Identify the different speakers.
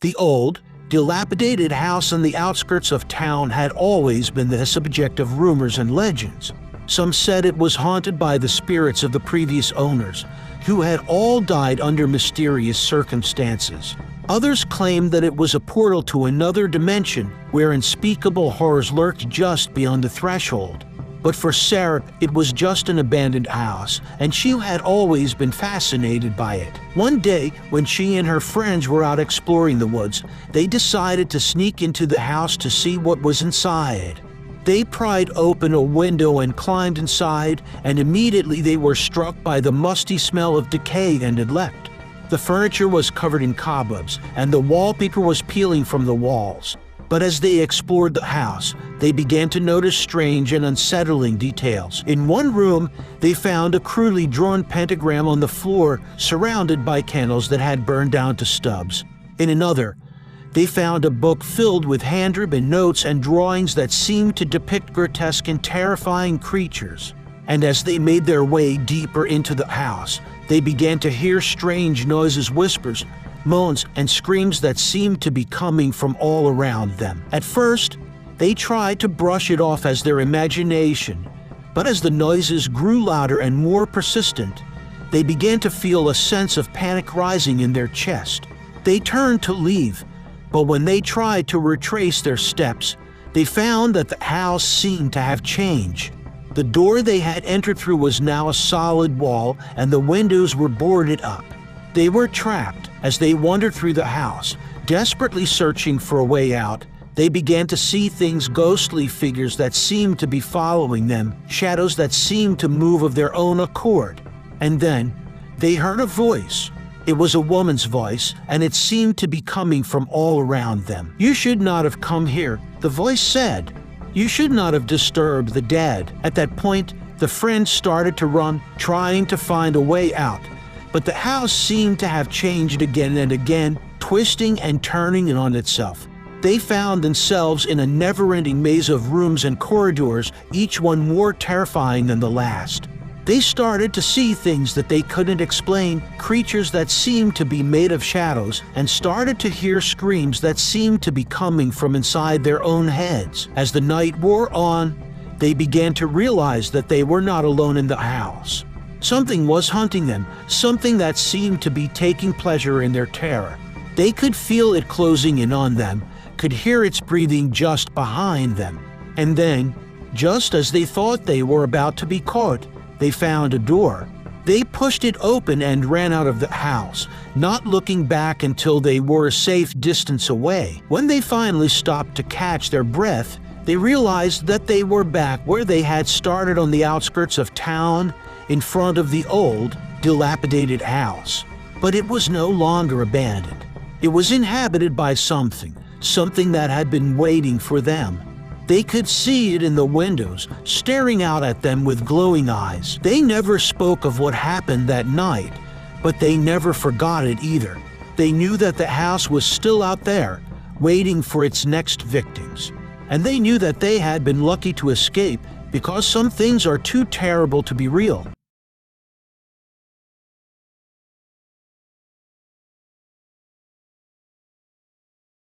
Speaker 1: The old, dilapidated house on the outskirts of town had always been the subject of rumors and legends. Some said it was haunted by the spirits of the previous owners, who had all died under mysterious circumstances. Others claimed that it was a portal to another dimension where unspeakable horrors lurked just beyond the threshold. But for Sarah, it was just an abandoned house, and she had always been fascinated by it. One day, when she and her friends were out exploring the woods, they decided to sneak into the house to see what was inside. They pried open a window and climbed inside, and immediately they were struck by the musty smell of decay and neglect. The furniture was covered in cobwebs, and the wallpaper was peeling from the walls. But as they explored the house, they began to notice strange and unsettling details. In one room, they found a crudely drawn pentagram on the floor, surrounded by candles that had burned down to stubs. In another, they found a book filled with handwritten notes and drawings that seemed to depict grotesque and terrifying creatures. And as they made their way deeper into the house, they began to hear strange noises, whispers, moans, and screams that seemed to be coming from all around them. At first, they tried to brush it off as their imagination, but as the noises grew louder and more persistent, they began to feel a sense of panic rising in their chest. They turned to leave, but when they tried to retrace their steps, they found that the house seemed to have changed. The door they had entered through was now a solid wall, and the windows were boarded up. They were trapped. As they wandered through the house, desperately searching for a way out, they began to see things, ghostly figures that seemed to be following them, shadows that seemed to move of their own accord. And then, they heard a voice. It was a woman's voice, and it seemed to be coming from all around them. "You should not have come here," the voice said. "You should not have disturbed the dead." At that point, the friends started to run, trying to find a way out. But the house seemed to have changed again and again, twisting and turning in on itself. They found themselves in a never-ending maze of rooms and corridors, each one more terrifying than the last. They started to see things that they couldn't explain, creatures that seemed to be made of shadows, and started to hear screams that seemed to be coming from inside their own heads. As the night wore on, they began to realize that they were not alone in the house. Something was hunting them, something that seemed to be taking pleasure in their terror. They could feel it closing in on them, could hear its breathing just behind them. And then, just as they thought they were about to be caught, they found a door. They pushed it open and ran out of the house, not looking back until they were a safe distance away. When they finally stopped to catch their breath, they realized that they were back where they had started, on the outskirts of town, in front of the old, dilapidated house. But it was no longer abandoned. It was inhabited by something that had been waiting for them. They could see it in the windows, staring out at them with glowing eyes. They never spoke of what happened that night, but they never forgot it either. They knew that the house was still out there, waiting for its next victims. And they knew that they had been lucky to escape, because some things are too terrible to be real.